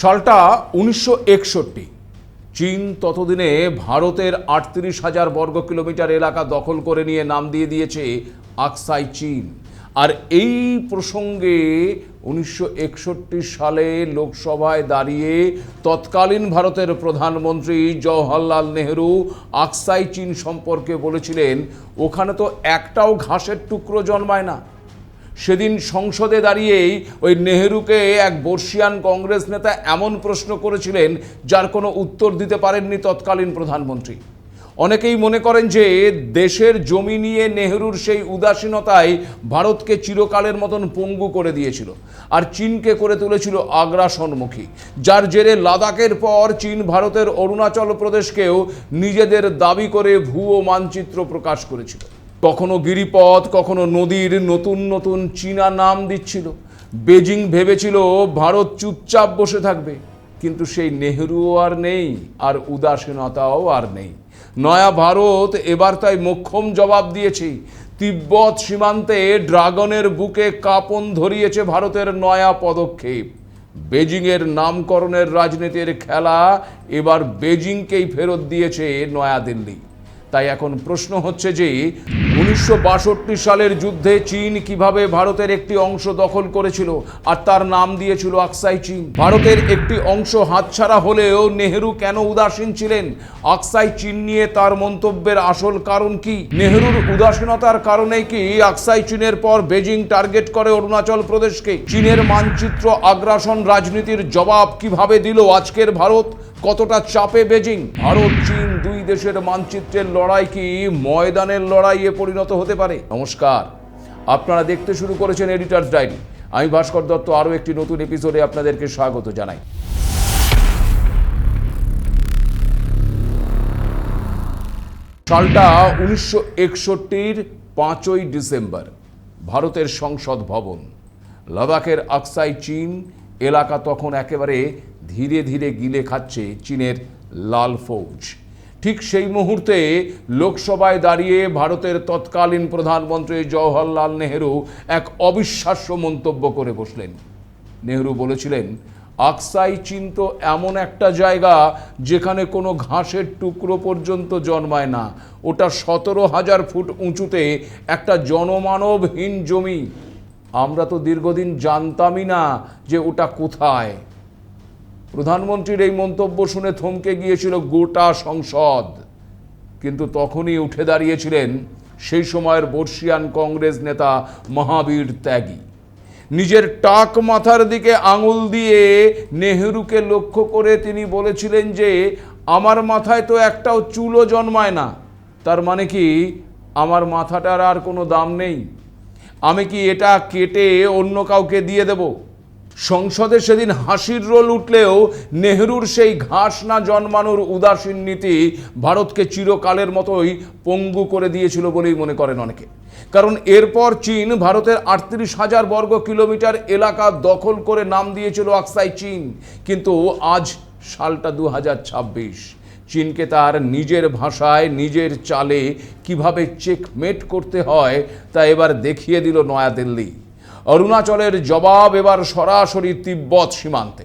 সালটা 1961। চীন ততদিনে ভারতের ৩৮,০০০ বর্গ কিলোমিটার এলাকা দখল করে নিয়ে নাম দিয়ে দিয়েছে আকসাই চীন। আর এই প্রসঙ্গে 1961 সালে লোকসভায় দাঁড়িয়ে তৎকালীন ভারতের প্রধানমন্ত্রী জওহরলাল নেহরু আকসাই চীন সম্পর্কে বলেছিলেন, ওখানে তো একটাও ঘাসের টুকরো জন্মায় না। সেদিন সংসদে দাঁড়িয়েই ওই নেহরুকে এক বর্ষিয়ান কংগ্রেস নেতা এমন প্রশ্ন করেছিলেন যার কোনো উত্তর দিতে পারেননি তৎকালীন প্রধানমন্ত্রী। অনেকেই মনে করেন যে দেশের জমি নিয়ে নেহরুর সেই উদাসীনতায় ভারতকে চিরকালের মতন পঙ্গু করে দিয়েছিল আর চীনকে করে তুলেছিল আগ্রাসনমুখী, যার জেরে লাদাখের পর চীন ভারতের অরুণাচল প্রদেশকেও নিজেদের দাবি করে ভুয়ো মানচিত্র প্রকাশ করেছিল। কখনো গিরিপথ, কখনো নদীর নতুন নতুন চীনা নাম দিচ্ছিল। বেজিং ভেবেছিল ভারত চুপচাপ বসে থাকবে, কিন্তু সেই নেহরুও আর নেই, আর উদাসীনতাও আর নেই। নয়া ভারত এবার তাই মোক্ষম জবাব দিয়েছে। তিব্বত সীমান্তে ড্রাগনের বুকে কাঁপন ধরিয়েছে ভারতের নয়া পদক্ষেপ। বেজিংয়ের নামকরণের রাজনীতির খেলা এবার বেজিংকেই ফেরত দিয়েছে নয়াদিল্লি। তাই এখন প্রশ্ন হচ্ছে যে 1962 সালের যুদ্ধে চীন কিভাবে ভারতের একটি অংশ দখল করেছিল আর তার নাম দিয়েছিল আকসাই চীন। ভারতের একটি অংশ হাতছাড়া হলেও নেহরু কেন উদাসীন ছিলেন? আকসাই চীন নিয়ে তার মন্তব্যের আসল কারণ কি? নেহরুর উদাসীনতার কারণে কি আকসাই চীনের পর বেজিং টার্গেট করে অরুণাচল প্রদেশকে? চীনের মানচিত্র আগ্রাসন রাজনীতির জবাব কিভাবে দিল আজকের ভারত? কতটা চাপে বেজিং? ভারত চীন দুই দেশের মানচিত্রের লড়াই কি ময়দানের লড়াইয়ে পরিণত হতে পারে? নমস্কার, আপনারা দেখতে শুরু করেছেন এডিটরস ডায়েরি। আমি ভাস্কর দত্ত আরও একটি নতুন এপিসোডে আপনাদেরকে স্বাগত জানাই। সালটা 1961 5ই ডিসেম্বর। ভারতের সংসদ ভবন। লাদাখের আকসাই চীন এলাকা তখন একেবারে ধীরে ধীরে গিলে খাচ্ছে চীনের লাল ফৌজ। ঠিক সেই মুহূর্তে লোকসভায় দাঁড়িয়ে ভারতের তৎকালীন প্রধানমন্ত্রী জওহরলাল নেহরু এক অবিশ্বাস্য মন্তব্য করে বসলেন। নেহরু বলেছিলেন, আকসাই চীন তো এমন একটা জায়গা যেখানে কোনো ঘাসের টুকরো পর্যন্ত জন্মায় না। ওটা 17,000 ফুট উঁচুতে একটা জনমানবহীন জমি। আমরা তো দীর্ঘদিন জানতামই না যে ওটা কোথায়। প্রধানমন্ত্রীর এই মন্তব্য শুনে থমকে গিয়েছিল গোটা সংসদ। কিন্তু তখনই উঠে দাঁড়িয়েছিলেন সেই সময়ের বর্ষিয়ান কংগ্রেস নেতা মহাবীর ত্যাগী। নিজের টাক মাথার দিকে আঙুল দিয়ে নেহরুকে লক্ষ্য করে তিনি বলেছিলেন যে আমার মাথায় তো একটাও চুলও জন্মায় না। তার মানে কি আমার মাথাটার আর কোনো দাম নেই? আমি কি এটা কেটে অন্য কাউকে দিয়ে দেব? সংসদে সেদিন হাসির রোল উঠলেও নেহরুর সেই ঘাস না জন্মানোর উদাসীন নীতি ভারতকে চিরকালের মতোই পঙ্গু করে দিয়েছিল বলেই মনে করেন অনেকে। কারণ এরপর চীন ভারতের ৩৮,০০০ বর্গ কিলোমিটার এলাকা দখল করে নাম দিয়েছিল আকসাই চীন। কিন্তু আজ সালটা 2026। চীনকে তার নিজের ভাষায় নিজের চালে কিভাবে চেকমেট করতে হয় তা এবার দেখিয়ে দিল নয়াদিল্লি। অরুণাচলের জবাব এবার সরাসরি তিব্বত সীমান্তে।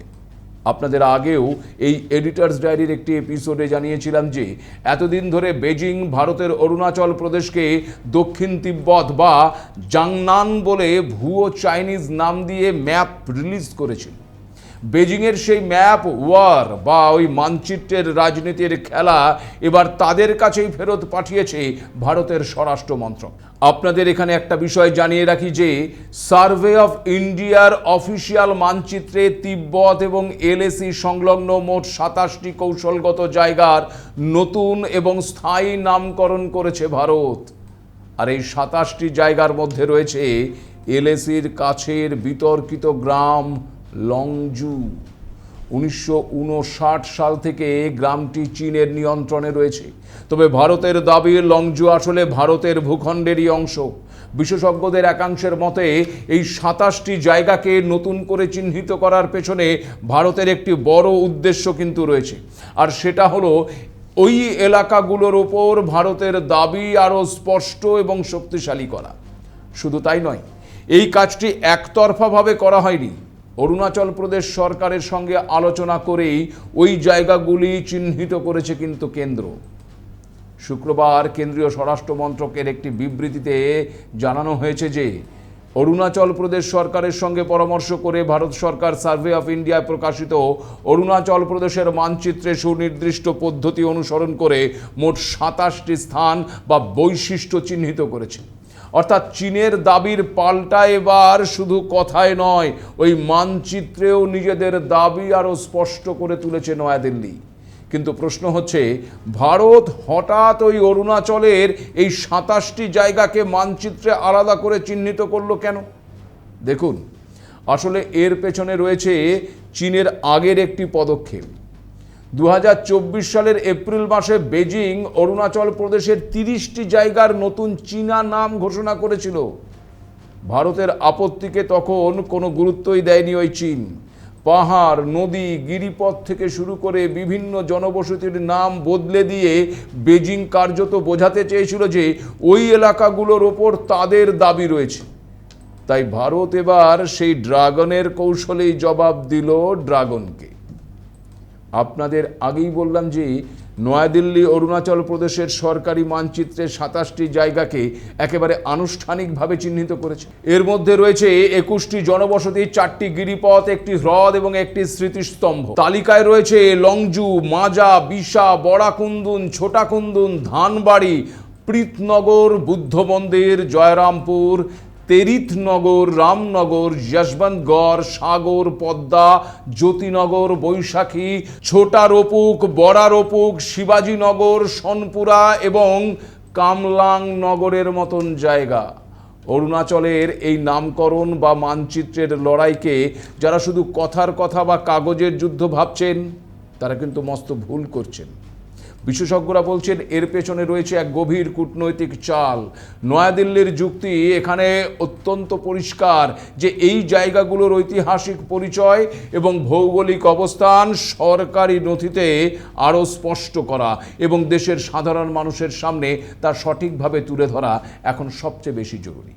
আপনাদের আগেও এই এডিটরস ডায়েরির একটি এপিসোডে জানিয়েছিলাম যে এতদিন ধরে বেজিং ভারতের অরুণাচল প্রদেশকে দক্ষিণ তিব্বত বা জাংনান বলে ভুয়ো চাইনিজ নাম দিয়ে ম্যাপ রিলিজ করেছিল। বেজিংয়ের সেই ম্যাপ ওয়ার বা ওই মানচিত্রের রাজনীতির খেলা এবার তাদের কাছেই ফেরত পাঠিয়েছে ভারতের স্বরাষ্ট্র মন্ত্রক। আপনাদের এখানে একটা বিষয় জানিয়ে রাখি যে সার্ভে অফ ইন্ডিয়ার অফিসিয়াল মানচিত্রে তিব্বত এবং এলএসি সংলগ্ন মোট 27টি কৌশলগত জায়গার নতুন এবং স্থায়ী নামকরণ করেছে ভারত। আর এই 27টি জায়গার মধ্যে রয়েছে এলএসির কাছের বিতর্কিত গ্রাম লংজু। 1959 সাল থেকে গ্রামটি চীনের নিয়ন্ত্রণে রয়েছে। তবে ভারতের দাবি লংজু আসলে ভারতের ভূখণ্ডেরই অংশ। বিশেষজ্ঞদের একাংশের মতে এই 27টি জায়গাকে নতুন করে চিহ্নিত করার পেছনে ভারতের একটি বড় উদ্দেশ্য কিন্তু রয়েছে, আর সেটা হলো ওই এলাকাগুলোর ওপর ভারতের দাবি আরও স্পষ্ট এবং শক্তিশালী করা। শুধু তাই নয়, এই কাজটি একতরফাভাবে করা হয়নি। অরুণাচল প্রদেশ সরকারের সঙ্গে আলোচনা করেই ওই জায়গাগুলি চিহ্নিত করেছে কিন্তু কেন্দ্র। শুক্রবার কেন্দ্রীয় স্বরাষ্ট্র মন্ত্রকের একটি বিবৃতিতে জানানো হয়েছে যে অরুণাচল প্রদেশ সরকারের সঙ্গে পরামর্শ করে ভারত সরকার সার্ভে অফ ইন্ডিয়ায় প্রকাশিত অরুণাচল প্রদেশের মানচিত্রে সুনির্দিষ্ট পদ্ধতি অনুসরণ করে মোট 27টি স্থান বা বৈশিষ্ট্য চিহ্নিত করেছে। অর্থাৎ চীনের দাবির পাল্টা এবার শুধু কথায় নয়, ওই মানচিত্রেও নিজেদের দাবি আরও স্পষ্ট করে তুলেছে নয়াদিল্লি। কিন্তু প্রশ্ন হচ্ছে, ভারত হঠাৎ ওই অরুণাচলের এই 27টি জায়গাকে মানচিত্রে আলাদা করে চিহ্নিত করলো কেন? দেখুন, আসলে এর পেছনে রয়েছে চীনের আগের একটি পদক্ষেপ। 2024 সালের এপ্রিল মাসে বেজিং অরুণাচল প্রদেশের 30টি জায়গার নতুন চীনা নাম ঘোষণা করেছিল। ভারতের আপত্তিকে তখন কোনো গুরুত্বই দেয়নি ওই চীন। পাহাড়, নদী, গিরিপথ থেকে শুরু করে বিভিন্ন জনবসতির নাম বদলে দিয়ে বেজিং কার্যত বোঝাতে চেয়েছিল যে ওই এলাকাগুলোর ওপর তাদের দাবি রয়েছে। তাই ভারত এবার সেই ড্রাগনের কৌশলেই জবাব দিল ড্রাগনকে। আপনাদের আগেই বললাম যে নয়াদিল্লি অরুণাচল প্রদেশের সরকারি মানচিত্রে 27টি জায়গাকে একেবারে আনুষ্ঠানিকভাবে চিহ্নিত করেছে। এর মধ্যে রয়েছে 21টি জনবসতি, 4টি গিরিপথ, একটি হ্রদ এবং একটি স্মৃতিস্তম্ভ। তালিকায় রয়েছে লংজু, মাজা, বিশা, বড়াকুন্দুন, ছোটাকুন্দুন, ধানবাড়ি, প্রীতনগর, বুদ্ধ মন্দির, জয়রামপুর, তেরিতনগর, রামনগর, যশবন্তগড়, সাগর, পদ্মা, জ্যোতিনগর, বৈশাখী, ছোটা রোপুক, বড়া রোপুক, শিবাজীনগর, সনপুরা এবং কামলাং নগরের মতন জায়গা। অরুণাচলের এই নামকরণ বা মানচিত্রের লড়াইকে যারা শুধু কথার কথা বা কাগজের যুদ্ধ ভাবছেন, তারা কিন্তু মস্ত ভুল করছেন। বিশেষজ্ঞরা বলছেন এর পেছনে রয়েছে এক গভীর কূটনৈতিক চাল। নয়াদিল্লির যুক্তি এখানে অত্যন্ত পরিষ্কার যে এই জায়গাগুলোর ঐতিহাসিক পরিচয় এবং ভৌগোলিক অবস্থান সরকারি নথিতে আরও স্পষ্ট করা এবং দেশের সাধারণ মানুষের সামনে তা সঠিকভাবে তুলে ধরা এখন সবচেয়ে বেশি জরুরি।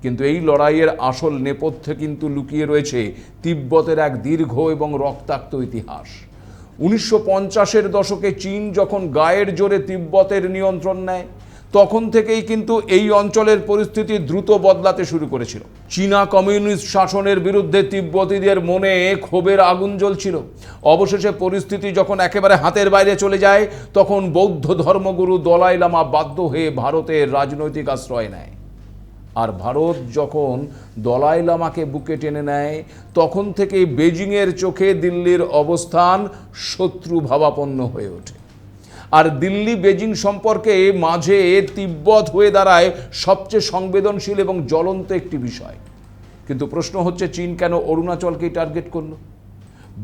কিন্তু এই লড়াইয়ের আসল নেপথ্যে কিন্তু লুকিয়ে রয়েছে তিব্বতের এক দীর্ঘ এবং রক্তাক্ত ইতিহাস। 1950-এর দশকে চীন যখন গায়ের জোরে তিব্বতের নিয়ন্ত্রণ নেয়, তখন থেকেই কিন্তু এই অঞ্চলের পরিস্থিতি দ্রুত বদলাতে শুরু করেছিল। চীনা কমিউনিস্ট শাসনের বিরুদ্ধে তিব্বতীদের মনে ক্ষোভের আগুন জ্বলছিল। অবশেষে পরিস্থিতি যখন একেবারে হাতের বাইরে চলে যায়, তখন বৌদ্ধ ধর্মগুরু দলাই লামা বাধ্য হয়ে ভারতের রাজনৈতিক আশ্রয় নেয়। আর ভারত যখন দলাই লামাকে বুকে টেনে নেয়, তখন থেকেই বেজিংয়ের চোখে দিল্লির অবস্থান শত্রু ভাবাপন্ন হয়ে ওঠে। আর দিল্লি বেজিং সম্পর্কে মাঝে তিব্বত হয়ে দাঁড়ায় সবচেয়ে সংবেদনশীল এবং জ্বলন্ত একটি বিষয়। কিন্তু প্রশ্ন হচ্ছে, চীন কেন অরুণাচলকেই টার্গেট করল?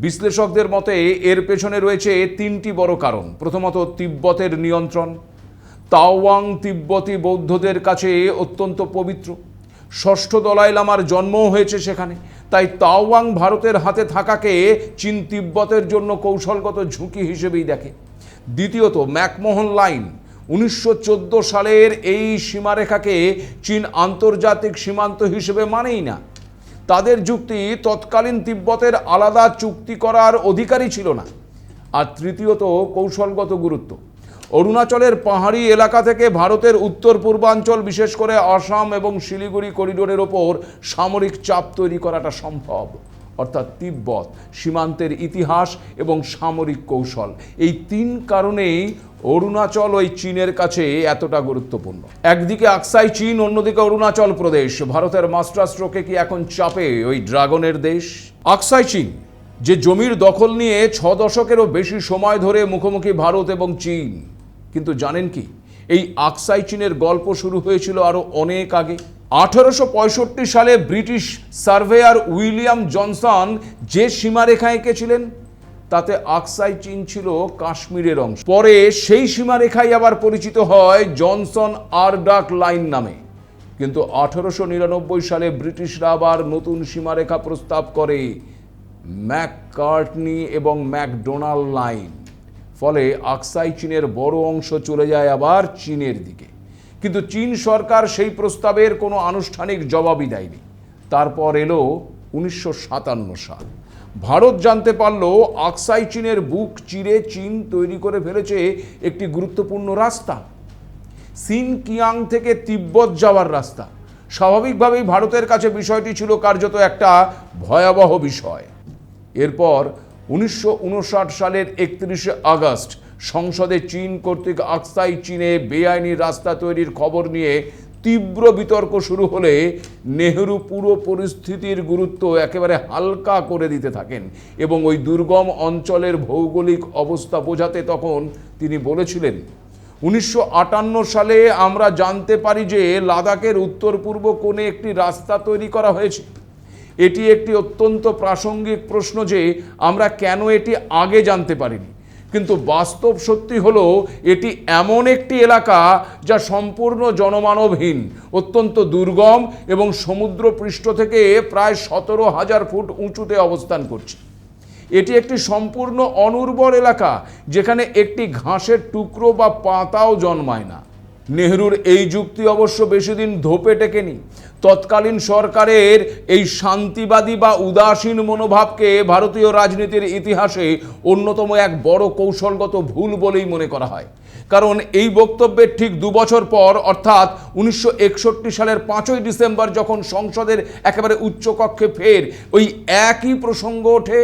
বিশ্লেষকদের মতে এর পেছনে রয়েছে 3টি বড় কারণ। প্রথমত, তিব্বতের নিয়ন্ত্রণ। তাওয়াং তিব্বতী বৌদ্ধদের কাছে অত্যন্ত পবিত্র। ষষ্ঠ দলাই লামার জন্মও হয়েছে সেখানে। তাই তাওয়াং ভারতের হাতে থাকাকে চীন তিব্বতের জন্য কৌশলগত ঝুঁকি হিসেবেই দেখে। দ্বিতীয়ত, ম্যাকমোহন লাইন। 1914 সালের এই সীমারেখাকে চীন আন্তর্জাতিক সীমান্ত হিসেবে মানেই না। তাদের যুক্তি, তৎকালীন তিব্বতের আলাদা চুক্তি করার অধিকারই ছিল না। আর তৃতীয়ত, কৌশলগত গুরুত্ব। অরুণাচলের পাহাড়ি এলাকা থেকে ভারতের উত্তর পূর্বাঞ্চল, বিশেষ করে আসাম এবং শিলিগুড়ি করিডোরের ওপর সামরিক চাপ তৈরি করাটা সম্ভব। অর্থাৎ তিব্বত, সীমান্তের ইতিহাস এবং সামরিক কৌশল, এই 3 কারণেই অরুণাচল ওই চীনের কাছে এতটা গুরুত্বপূর্ণ। একদিকে আকসাই চীন, অন্যদিকে অরুণাচল প্রদেশ। ভারতের মাস্টার স্ট্রোকে কি এখন চাপে ওই ড্রাগনের দেশ? আকসাই চীন যে জমির দখল নিয়ে 6 দশকেরও বেশি সময় ধরে মুখোমুখি ভারত এবং চীন। কিন্তু জানেন কি, এই আকসাই চীনের গল্প শুরু হয়েছিল আরও অনেক আগে। 1865 সালে ব্রিটিশ সার্ভেয়ার উইলিয়াম জনসন যে সীমারেখা এঁকেছিলেন, তাতে আকসাই চীন ছিল কাশ্মীরের অংশ। পরে সেই সীমারেখাই আবার পরিচিত হয় জনসন আরডাক লাইন নামে। কিন্তু 1899 সালে ব্রিটিশরা আবার নতুন সীমারেখা প্রস্তাব করে, ম্যাককার্টনি এবং ম্যাকডোনাল্ড লাইন। ফলে আকসাই চীনের বড় অংশ চলে যায় আবার চীনের দিকে। কিন্তু চীন সরকার সেই প্রস্তাবের কোনো আনুষ্ঠানিক জবাবই দেয়নি। তারপর এলো 1957 সাল। ভারত জানতে পারল আকসাই চীনের বুক চিরে চীন তৈরি করে ফেলেছে একটি গুরুত্বপূর্ণ রাস্তা, সিনকিয়াং থেকে তিব্বত যাওয়ার রাস্তা। স্বাভাবিকভাবেই ভারতের কাছে বিষয়টি ছিল কার্যত একটা ভয়াবহ বিষয়। এরপর 1959 সালের 31শে আগস্ট সংসদে চীন কর্তৃক আকসাই চীনে বেআইনি রাস্তা তৈরির খবর নিয়ে তীব্র বিতর্ক শুরু হলে নেহরু পুরো পরিস্থিতির গুরুত্ব একেবারে হালকা করে দিতে থাকেন এবং ওই দুর্গম অঞ্চলের ভৌগোলিক অবস্থা বোঝাতে তখন তিনি বলেছিলেন, 1958 সালে আমরা জানতে পারি যে লাদাখের উত্তর পূর্ব কোণে একটি রাস্তা তৈরি করা হয়েছে। এটি একটি অত্যন্ত প্রাসঙ্গিক প্রশ্ন যে আমরা কেন এটি আগে জানতে পারিনি, কিন্তু বাস্তব সত্যি হলো এটি এমন একটি এলাকা যা সম্পূর্ণ জনমানবহীন, অত্যন্ত দুর্গম এবং সমুদ্রপৃষ্ঠ থেকে প্রায় 17,000 ফুট উঁচুতে অবস্থান করছে। এটি একটি সম্পূর্ণ অনুর্বর এলাকা যেখানে একটি ঘাসের টুকরো বা পাতাও জন্মায় না। নেহরুর এই যুক্তি অবশ্য বেশি দিন ধোপে টেকেনি। তৎকালীন সরকারের এই শান্তিবাদী বা উদাসীন মনোভাবকে ভারতীয় রাজনীতির ইতিহাসে অন্যতম এক বড় কৌশলগত ভুল বলেই মনে করা হয়। কারণ এই বক্তব্যের ঠিক 2 বছর পর অর্থাৎ 1961 সালের 5ই ডিসেম্বর যখন সংসদের একেবারে উচ্চকক্ষে ফের ওই একই প্রসঙ্গ ওঠে,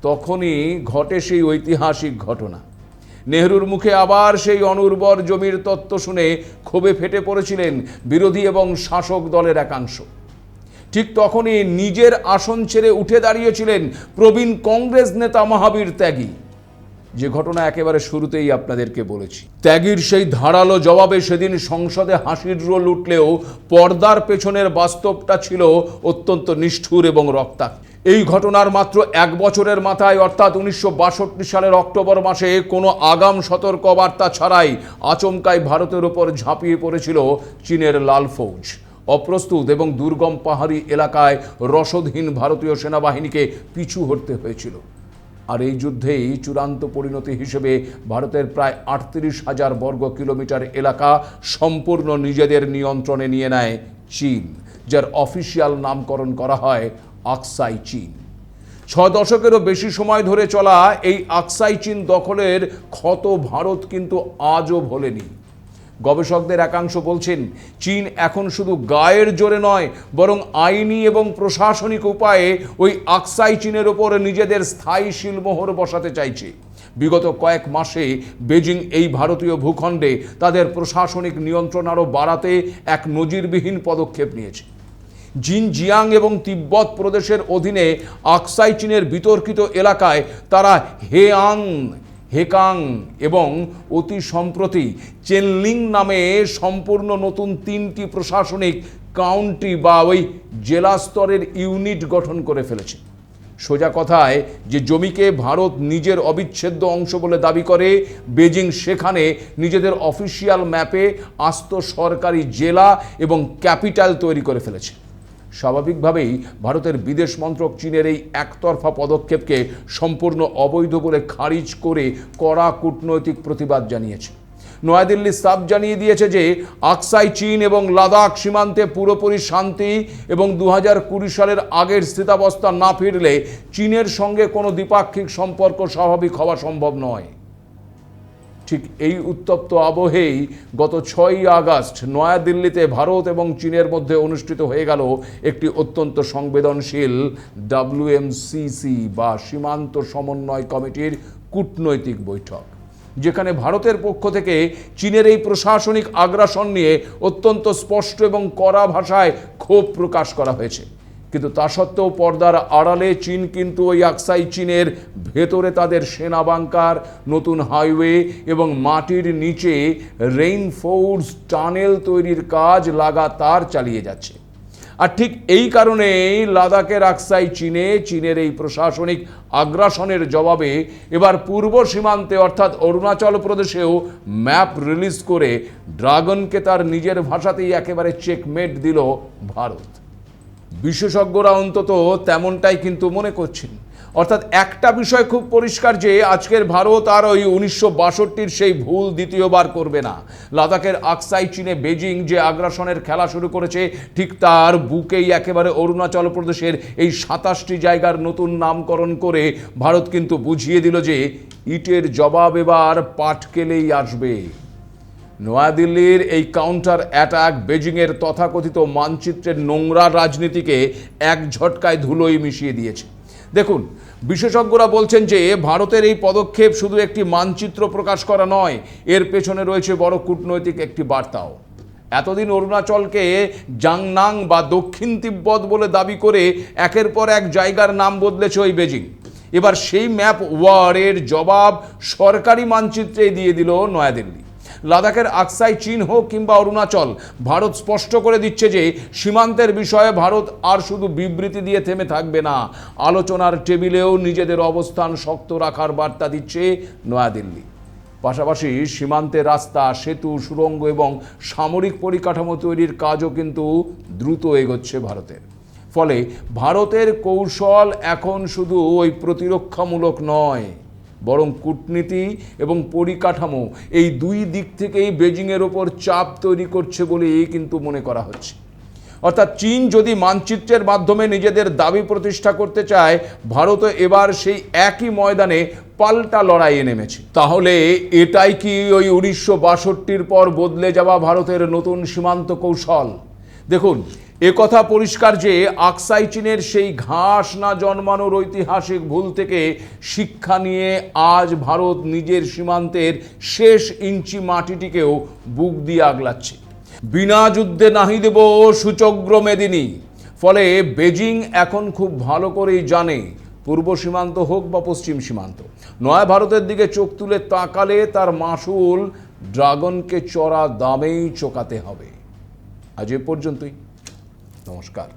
তখনই ঘটে সেই ঐতিহাসিক ঘটনা। নেহরুর মুখে আবার সেই অনুর্বর জমির তত্ত্ব শুনে ক্ষোভে ফেটে পড়েছিলেন বিরোধী এবং শাসক দলের একাংশ। ঠিক তখনই নিজের আসন ছেড়ে উঠে দাঁড়িয়েছিলেন প্রবীণ কংগ্রেস নেতা মহাবীর ত্যাগী, যে ঘটনা একেবারে শুরুতেই আপনাদেরকে বলেছি। ত্যাগীর সেই ধারালো জবাবে সেদিন সংসদে হাসির রোল উঠলেও পর্দার পেছনের বাস্তবটা ছিল অত্যন্ত নিষ্ঠুর এবং রক্তাক্ত। এই ঘটনার মাত্র 1 বছরের মাথায় অর্থাৎ 1962 সালের অক্টোবর মাসে কোনো আগাম সতর্কবার্তা ছাড়াই আচমকাই ভারতের ওপর ঝাঁপিয়ে পড়েছিল চীনের লাল ফৌজ। অপ্রস্তুত এবং দুর্গম পাহাড়ি এলাকায় রসদহীন ভারতীয় সেনাবাহিনীকে পিছু হটতে হয়েছিল। আর এই যুদ্ধেই চূড়ান্ত পরিণতি হিসেবে ভারতের প্রায় 38,000 বর্গ কিলোমিটার এলাকা সম্পূর্ণ নিজেদের নিয়ন্ত্রণে নিয়ে নেয় চীন, যার অফিসিয়াল নামকরণ করা হয় আকসাই চীন। 6 দশকেরও বেশি সময় ধরে চলা এই আকসাই চীন দখলের ক্ষত ভারত কিন্তু আজও ভোলেনি। গবেষকদের একাংশ বলছেন, চীন এখন শুধু গায়ের জোরে নয়, বরং আইনি এবং প্রশাসনিক উপায়ে ওই আকসাই চীনের ওপর নিজেদের স্থায়ী শিলমোহর বসাতে চাইছে। বিগত কয়েক মাসে বেজিং এই ভারতীয় ভূখণ্ডে তাদের প্রশাসনিক নিয়ন্ত্রণ আরও বাড়াতে এক নজিরবিহীন পদক্ষেপ নিয়েছে। জিনজিয়াং এবং তিব্বত প্রদেশের অধীনে আকসাই চীনের বিতর্কিত এলাকায় তারা হেকাং এবং অতি সম্প্রতি চেনলিং নামে সম্পূর্ণ নতুন 3টি প্রশাসনিক কাউন্টি বা ওই জেলা স্তরের ইউনিট গঠন করে ফেলেছে। সোজা কথায় যে জমিকে ভারত নিজের অবিচ্ছেদ্য অংশ বলে দাবি করে, বেজিং সেখানে নিজেদের অফিসিয়াল ম্যাপে আস্ত সরকারি জেলা এবং ক্যাপিটাল তৈরি করে ফেলেছে। স্বাভাবিকভাবেই ভারতের বিদেশ মন্ত্রক চীনের এই একতরফা পদক্ষেপকে সম্পূর্ণ অবৈধ বলে খারিজ করে কড়া কূটনৈতিক প্রতিবাদ জানিয়েছে। নয়াদিল্লি সাফ জানিয়ে দিয়েছে যে আকসাই চীন এবং লাদাখ সীমান্তে পুরোপুরি শান্তি এবং 2020 সালের আগের স্থিতাবস্থা না ফিরলে চীনের সঙ্গে কোনো দ্বিপাক্ষিক সম্পর্ক স্বাভাবিক হওয়া সম্ভব নয়। ঠিক এই উত্তপ্ত আবহেই গত 6ই আগস্ট নয়াদিল্লিতে ভারত এবং চীনের মধ্যে অনুষ্ঠিত হয়ে গেল একটি অত্যন্ত সংবেদনশীল WMCC বা সীমান্ত সমন্বয় কমিটির কূটনৈতিক বৈঠক, যেখানে ভারতের পক্ষ থেকে চীনের এই প্রশাসনিক আগ্রাসন নিয়ে অত্যন্ত স্পষ্ট এবং কড়া ভাষায় ক্ষোভ প্রকাশ করা হয়েছে। কিন্তু তা সত্ত্বেও পর্দার আড়ালে চীন কিন্তু ওই আকসাই চীনের ভেতরে তাদের সেনা বাংকার, নতুন হাইওয়ে এবং মাটির নিচে রেইনফোর্স টানেল তৈরির কাজ লাগাতার চালিয়ে যাচ্ছে। আর ঠিক এই কারণেই লাদাখের আকসাই চীনের এই প্রশাসনিক আগ্রাসনের জবাবে এবার পূর্ব সীমান্তে অর্থাৎ অরুণাচল প্রদেশেও ম্যাপ রিলিজ করে ড্রাগনকে তার নিজের ভাষাতেই একেবারে চেকমেট দিল ভারত। বিশেষজ্ঞরা অন্তত তেমনটাই কিন্তু মনে করছেন। অর্থাৎ একটা বিষয় খুব পরিষ্কার যে আজকের ভারত আর ওই 1962-র সেই ভুল দ্বিতীয়বার করবে না। লাদাখের আকসাই চীনে বেজিং যে আগ্রাসনের খেলা শুরু করেছে, ঠিক তার বুকেই একেবারে অরুণাচল প্রদেশের এই 27টি জায়গার নতুন নামকরণ করে ভারত কিন্তু বুঝিয়ে দিল যে ইটের জবাব এবার পাটকেলেই আসবে। নয়াদিল্লির এই কাউন্টার অ্যাটাক বেজিংয়ের তথাকথিত মানচিত্রের নোংরা রাজনীতিকে এক ঝটকায় ধুলোয় মিশিয়ে দিয়েছে। দেখুন, বিশেষজ্ঞরা বলছেন যে ভারতের এই পদক্ষেপ শুধু একটি মানচিত্র প্রকাশ করা নয়, এর পেছনে রয়েছে বড় কূটনৈতিক একটি বার্তাও। এতদিন অরুণাচলকে জাংনাং বা দক্ষিণ তিব্বত বলে দাবি করে একের পর এক জায়গার নাম বদলেছে ওই বেজিং। এবার সেই ম্যাপ ওয়ারের জবাব সরকারি মানচিত্রে দিয়ে দিল নয়াদিল্লি। লাদাখের আকসাই চীন হোক কিংবা অরুণাচল, ভারত স্পষ্ট করে দিচ্ছে যে সীমান্তের বিষয়ে ভারত আর শুধু বিবৃতি দিয়ে থেমে থাকবে না, আলোচনার টেবিলেও নিজেদের অবস্থান শক্ত রাখার বার্তা দিচ্ছে নয়াদিল্লি। পাশাপাশি সীমান্তে রাস্তা, সেতু, সুড়ঙ্গ এবং সামরিক পরিকাঠামো তৈরির কাজও কিন্তু দ্রুত এগোচ্ছে ভারতের। ফলে ভারতের কৌশল এখন শুধু ওই প্রতিরক্ষামূলক নয়, বরং কূটনীতি এবং পরিকাঠামো, এই দুই দিক থেকেই বেজিংয়ের ওপর চাপ তৈরি করছে বলেই কিন্তু মনে করা হচ্ছে। অর্থাৎ চীন যদি মানচিত্রের মাধ্যমে নিজেদের দাবি প্রতিষ্ঠা করতে চায়, ভারতও এবার সেই একই ময়দানে পাল্টা লড়াইয়ে নেমেছে। তাহলে এটাই কি ওই 1962-র পর বদলে যাওয়া ভারতের নতুন সীমান্ত কৌশল? দেখুন, একথা পরিষ্কার যে আকসাই চীনের সেই ঘাস না জন্মানোর ঐতিহাসিক ভুল থেকে শিক্ষা নিয়ে আজ ভারত নিজের সীমান্তের শেষ ইঞ্চি মাটিটিকেও বুক দিয়ে আগলাচ্ছে। বিনা যুদ্ধে নাহি দেব সুচগ্র মেদিনী। ফলে বেজিং এখন খুব ভালো করেই জানে, পূর্ব সীমান্ত হোক বা পশ্চিম সীমান্ত, নয়া ভারতের দিকে চোখ তুলে তাকালে তার মাসুল ড্রাগনকে চড়া দামেই চোকাতে হবে। আজ এ পর্যন্তই। নমস্কার।